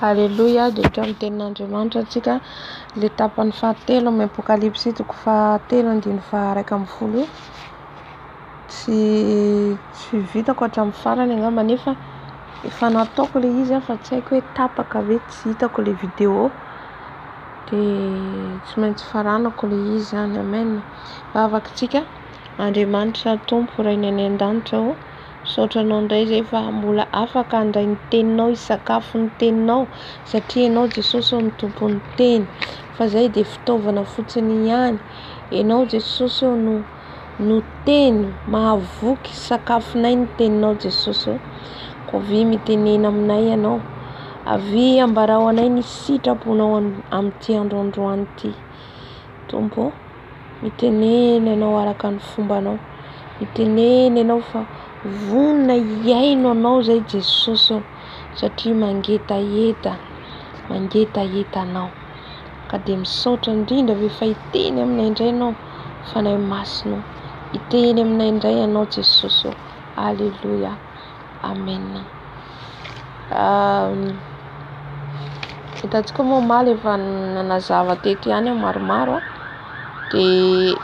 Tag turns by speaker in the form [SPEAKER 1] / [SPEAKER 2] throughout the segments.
[SPEAKER 1] Alléluia, dia teo amin'ny tenin'Andriamanitra antsika le tapany fahatelo amin'ny Apokalypsy toko fahatelo andiny faha-1:10. Tsy vitako hatramin'ny farany angamba nefa efa nataoko le izy fa tsy haiko hoe tapaka ve tsy hitako le vidéo dia tsy maintsy faranako le izy zany. Amen. Vavakantsika Andriamanitra Tompo Ray ny an-danitra ho saotranao indray zay fa mbola afaka handray ny teninao, hisakafo ny teninao satria ianao Jesosy ny tompon'ny teny, fa zay dia fitaovana fotsiny ihany. Ianao Jesosy no teny mahavoky sakafonay ny teninao Jesosy. Kovia mitenena aminay ianao, avy ambarao anay ny sitraponao amin'ity androandroany ity. Tompo, mitenena ianao araka ny fombanao, mitenena ianao fa vonona iaino anao zay Jesosy satria mangetaeta anao. Ka dia misaotra indrindra ve fa hiteny aminay indray ianao fanahy masino, hiteny aminay indray ianao Jesosy. Alléluia. Amen. Hitantsika moa maly efa nanazava teto ihany maromaro dia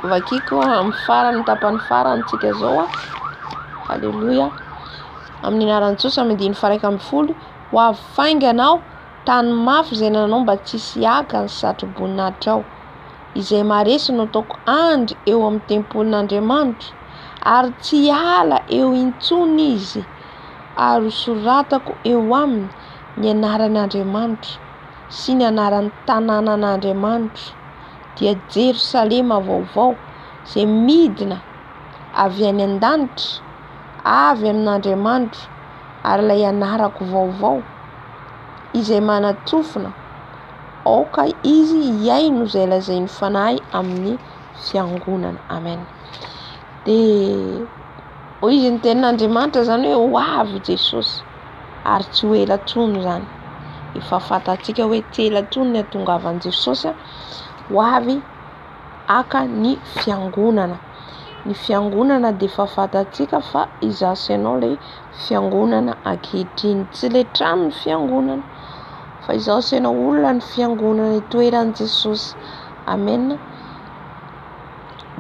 [SPEAKER 1] vakiko amin'ny farany tapany farany tsika zao. Alléluia. Amin'ny anaran'i Jesosy amin'ny andiny faha-1:10 ho avainganao tany mafy izay nanao mba tsy hisy aka ny satroboninahitra ao, izay maresy no ataoko andry eo amin'ny tempolin'Andriamanitra ary tsy hiala eo intsony izy, ary hosoratako eo aminy ny anaran'Andriamanitra sy ny anaran'ny tanànan'Andriamanitra dia Jerosalema vaovao izay midina avy any an-danitra avy amin'Andriamanitra, ary ilay anarako vaovao izay manatofona aoka izy hiaino izay lazainy fanahy amin'ny fiangonana. Amen. Dia hoy izy ny tenin'Andriamanitra zany hoe ho avy Jesosy ary tsy ho ela intsony zany. Efa fantatsika hoe tsy ela intsony ny hatongavan'i Jesosy ho avy aka ny fiangonana. Ny fiangonana dia efa fantatsika fa izasy ianao ilay fiangonana ankehitriny, tsy ilay trano ny fiangonana fa izasy ianao olona ny fiangonana itoeran'i Jesosy. Amen.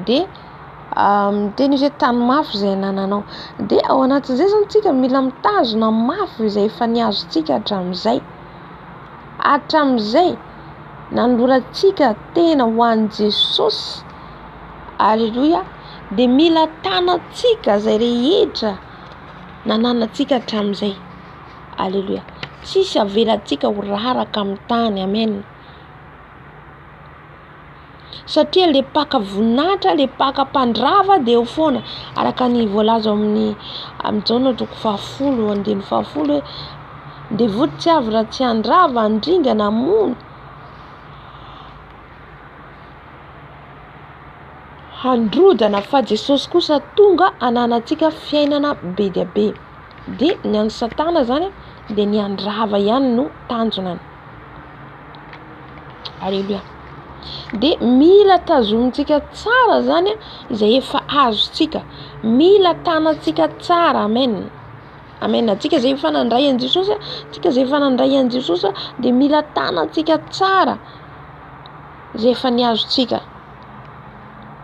[SPEAKER 1] Dia miteny hoe tany mafy izay nananao, dia ao anatin'izay zany tsika mila mitazona mafy izay efa niazontsika hatramin'izay nanolorantsika tena ho an'i Jesosy. Alléluia. Dia mila tanantsika izay rehetra nananantsika hatramin'izay. Alléluia. Tsisy avelantsika ho raraka amin'ny tany. Amen. Satria le paka voninahitra, le paka mpandrava dia eo foana araka ny voalaza amin'ny Jaona toko 10:10 hoe devoto tsy avy raha tsy handrava, handringana, hamono, handrodana, fa Jesosy kosa tonga hananantsika fiainana be dia be. Dia ny an'ny Satana zany dia ny handrava ihany no tanjonany. Alléluia. Dia mila tazomintsika tsara zany izay efa azontsika, mila tanantsika tsara. Amen. Amen. Atsika izay efa nandray an'i Jesosy, tsika izay efa nandray an'i Jesosy dia mila tanantsika tsara izay efa niazontsika,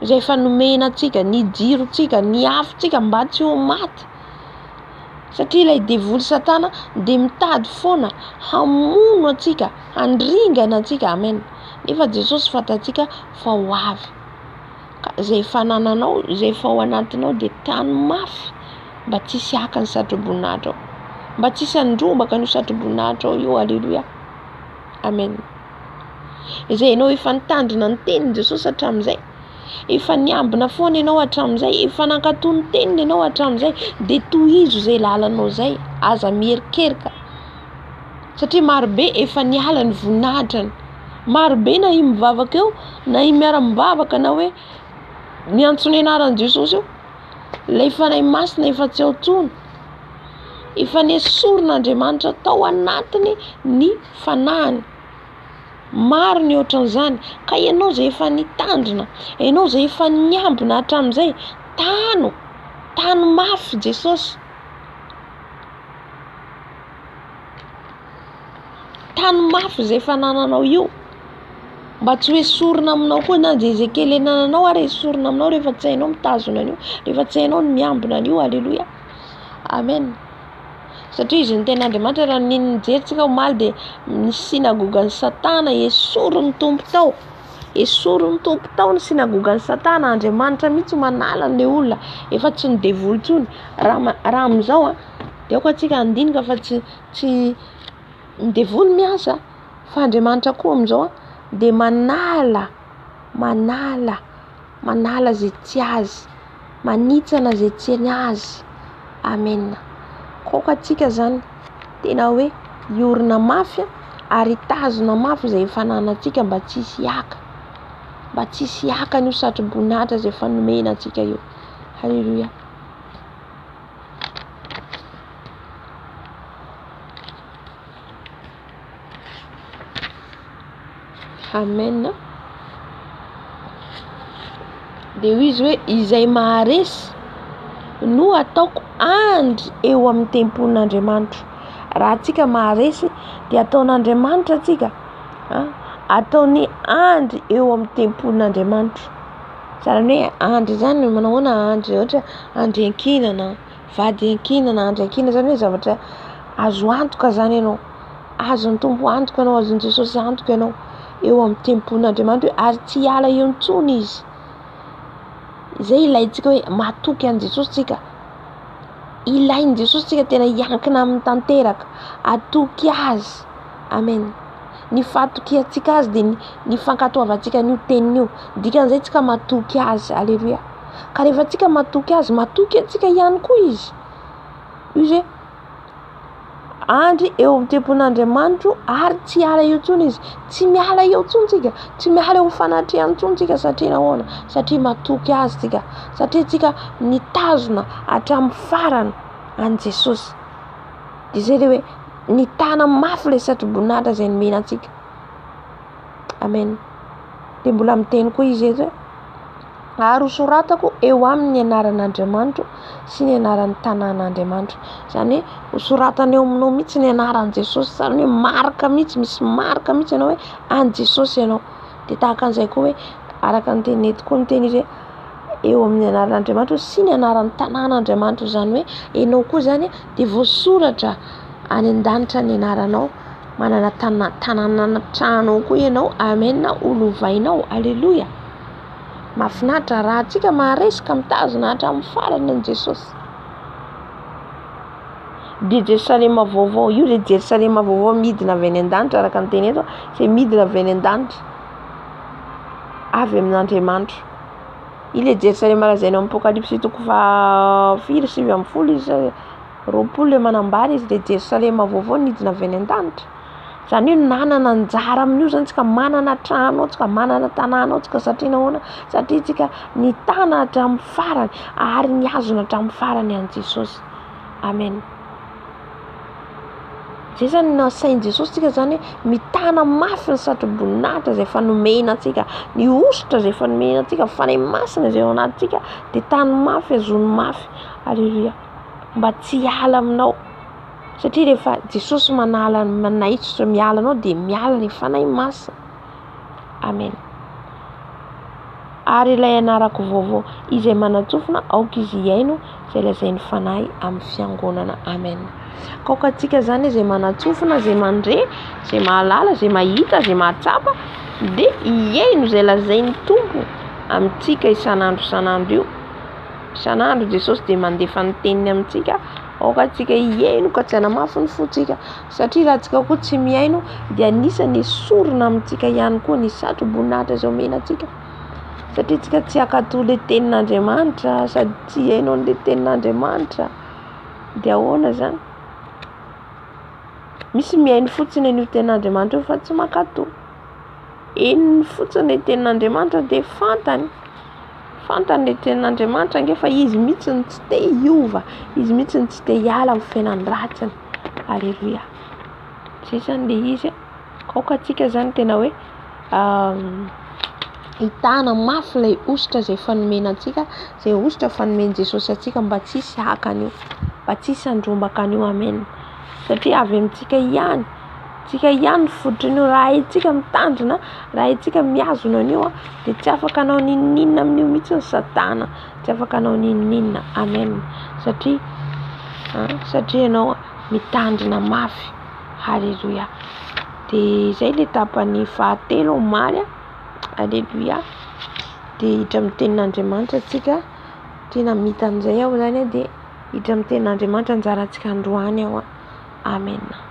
[SPEAKER 1] izay efa nomenantsika, ny jirontsika, ny afontsika mba tsy ho maty. Satria ilay devoly Satana dia mitady foana hamono antsika, handringana antsika. Amen. Nefa Jesosy fantatsika fa ho avy. Ka izay efa nananao, izay efa ao anatinao dia tany mafy mba tsy hisy aka ny satroboninahitra ao, mba tsy hisy handrombaka ny satroboninahitra ao io. Alléluia. Amen. Izay ianao efa nitandrina ny tenin' Jesosy hatramin'izay, efa niambina foana ianao hatramin'izay, efa nankatony teniny ianao hatramin'izay, dia tohizo izay lalanao izay, aza miherikerika. Satria marobe efa niala ny voninahitrany, marobe na i mivavaka eo, na i miara-mivavaka na hoe miantso ny anaran'i Jesosy eo, ilay fanahy masina efa tsy ao intsony, efa niesorin'Andriamanitra tao anatiny ny fanahiny. Maro ny ohatran'izany. Ka ianao izay efa nitandrina, ianao izay efa niambina hatramin'izay, tany mafy Jesosy. tany mafy zay fanananao io, mba tsy hoe sorona aminao koa na zay kely nananao ary sorona aminao rehefa tsy hainao mitazona an'io, rehefa tsy hainao ny miambina an'io. Alleluia, amen. Satria izy ny ten'Andriamanitra raha niny jerintsika omaly dia ny sinagogan'ny Satana esorin'ny tompo tao, esorin'ny tompo tao ny sinagogan'ny Satana. Andriamanitra mihitsy manala an'ilay olona efa tsy midevoly intsony. Raha amin'izao dia aoko antsika andinika fa tsy midevoly miasa, fa Andriamanitra koa amin'izao dia manala zay tsy azy, manitsana zay tsy ny azy. Amen. Koka antsika zany tena hoe iorina mafy ary tazona mafy zay fananantsika mba tsisy hiaka, mba tsisy hiaka n'io satroboninahitra zay fanomena antsika io. Halleluia. Amen. Dia izy hoe izay maharesy no ataoko andry eo amin'ny tempolin'Andriamanitra. Raha antsika maharesy dia ataon'Andriamanitra antsika ataony andry eo amin'ny tempolin'Andriamanitra. Zany hoe andry zany manahoana andry, ohatra andry ankinana, vady ankinana, andry ankinana zany hoe zavatra azo antoka zany ianao, azon'ny tompo antoka ianao, azon'ny Jesosy antoka ianao eo amin'ny tempolin'Andriamanitra, ary tsy hiala eo intsony izy. Izay ilayntsika hoe matoky an' Jesosy tsika, ilain'i Jesosy tsika tena hiankina amin'ny tanteraka, atoky azy. Amen. Ny fatokiantsika azy dia ny fankatoavantsika n'io teniny io, dikan'izay tsika matoky azy. Alleluia. Ka rehefa tsika matoky azy, matoky antsika ihany koa izy. Izy hoe andry eo amin'ny tempolin'Andriamanitra ary tsy hiala eo intsony izy, tsy miala eo intsony tsika, tsy miala eo fanatrehany intsony tsika. Satria nahoana? Satria matoky azy tsika, satria tsika nitazona hatramin'ny farany an' Jesosy. Dia izay ilay hoe nitana mafy ilay satroboninahitra izay nomena antsika. Amen. Dia mbola miteny koa izy eto hoe ary hosoratako eo amin'ny anaran'Andriamanitra sy ny anaran'ny tanàn'Andriamanitra. Zany hoe hosoratana eo aminao mihitsy ny anaran'i Jesosy, zany hoe marika mihitsy, misy marika mihitsy ianao hoe an' Jesosy ianao. Dia tahaka an'izay koa hoe araka ny teny eto koa ny teny izy hoe eo amin'ny anaran'Andriamanitra sy ny anaran'ny tanàn'Andriamanitra. Zany hoe ianao koa zany dia voasoratra any an-danitra ny anaranao, manana tanàna tranao koa ianao. Amen. Olovainao. Alleluia. Mahafinaritra raha antsika maharesika mitazona hatramin'ny farany an' Jesosy. Dia Jerosalema vaovao io, dia Jerosalema vaovao midina avy any an-danitra, araka ny teny eto izay midina avy any an-danitra avy amin'Andriamanitra. Ilay Jerosalema lazaina amin'ny Apokalipsy toko 4:7 izy 20 ilay manambara izy, dia Jerosalema vaovao midina avy any an-danitra. Zany hoe nanana anjara amin'io zany tsika, manana tranao tsika, manana tanànao tsika. Satria nahoana? Satria tsika nitana hatramin'ny farany ary niazona hatramin'ny farany an' Jesosy. Amen. Zay zany nasain'i Jesosy tsika, zany hoe mitana mafy ny satroboninahitra izay fanomena antsika, ny ositra izay fanomena antsika, fanahy masina izay ao anatintsika, dia tany mafy azony mafy. Alleluia. Mba tsy hiala aminao. Satria rehefa Jesosy manaitsotra miala anao dia miala ny fanahy masina. Amen. Ary ilay anarako vaovao izay manatsofina aoka izy hiaino izay lazain'ny fanahy amin'ny fiangonana. Amen. Kaoka antsika zany izay manatsofina, izay mandre, izay mahalala, izay mahita, izay mahatsapa, dia hiaino izay lazain'ny tompo amintsika isan'andro io. Isan'andro Jesosy dia mandefa ny teniny amintsika, aoka antsika hiaino ka tsy hanamafy ny fontsika. Satria raha antsika koa tsy miaino dia anisany esorina amintsika ihany koa ny satroboninahitra izay omena antsika. Satria tsika tsy hankatoy ilay tenin'Andriamanitra, sady tsy haino an'ilay tenin'Andriamanitra, dia ahoana zany? Misy miaino fotsiny an'io tenin'Andriamanitra io fa tsy mankatoy. Eniny fotsiny ilay tenin'Andriamanitra dia fantany ilay tenin'Andriamanitra ange, fa izy mihitsy ny tsy te hiova, izy mihitsy ny tsy te hiala amin'ny fiainany ratsiny. Alleluia. Zay zany ilay izy. Kaoka antsika zany tena hoe hitana mafy ilay ositra izay fanomena antsika, izay ositra fanomena Jesosy antsika, mba tsisy haka an'io, mba tsisy handrombaka an'io. Amen. Satria avy amintsika ihany tsika ihany fotrin'io raha itsika mitandrina, raha itsika miazona an'io dia tsy afaka anao ninninna amin'io mihitsy ny Satana, tsy afaka anao ninninna. Amen. Satria ianao mitandrina mafy. Halleluia. Dia izay ilay tapany fahatelo omaly. Halleluia. Dia hiditra amin'ny tenin'Andriamanitra tsika, tena mita an'izay aho zany dia hiditra amin'ny tenin'Andriamanitra anjarantsika androany aho. Amen.